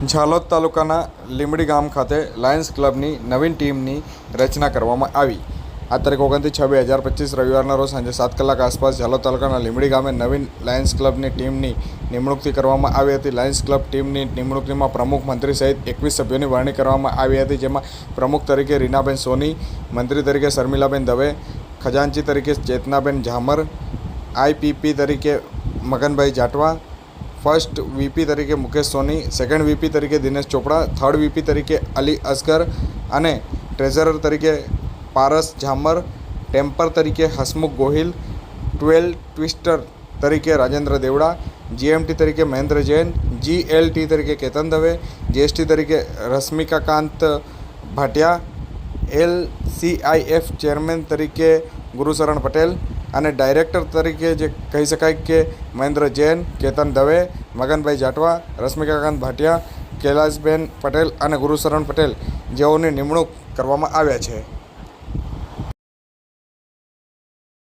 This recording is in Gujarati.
ઝાલોદ તાલુકાના લીંબડી ગામ ખાતે લાયન્સ ક્લબની નવીન ટીમની રચના કરવામાં આવી। આ તારીખ 29/6/2025 રવિવારના રોજ સાંજે 7 કલાક આસપાસ ઝાલોદ તાલુકાના લીંબડી ગામે નવીન લાયન્સ ક્લબની ટીમની નિમણૂકથી કરવામાં આવી હતી। લાયન્સ ક્લબ ટીમની નિમણૂકમાં પ્રમુખ મંત્રી સહિત 21 સભ્યોની વરણી કરવામાં આવી હતી, જેમાં પ્રમુખ તરીકે રીનાબેન સોની, મંત્રી તરીકે શર્મિલાબેન દવે, ખજાનચી તરીકે ચેતનાબેન ઝામર, આઈપીપી તરીકે મગનભાઈ જાટવા, ફર્સ્ટ વીપી તરીકે મુકેશ સોની, સેકન્ડ વીપી તરીકે દિનેશ ચોપડા, થર્ડ વીપી તરીકે અલી અસગર અને ટ્રેઝરર તરીકે પારસ ઝામર, ટેમ્પર તરીકે હસમુખ ગોહિલ, 12 ટ્વિસ્ટર તરીકે રાજેન્દ્ર દેવડા, જીએમટી તરીકે મહેન્દ્ર જૈન, જીએલટી તરીકે કેતન દવે, જીએસટી તરીકે રશ્મિકાકાંત ભાટિયા, એલસીઆઈએફ ચેરમેન તરીકે ગુરુશરણ પટેલ અને ડાયરેક્ટર તરીકે જે કહી શકાય કે મહેન્દ્ર જૈન, કેતન દવે, મગનભાઈ જાટવા, રશ્મિકાકાંત ભાટિયા, કૈલાસબેન પટેલ અને ગુરુશરણ પટેલ જેઓની નિમણૂક કરવામાં આવ્યા છે।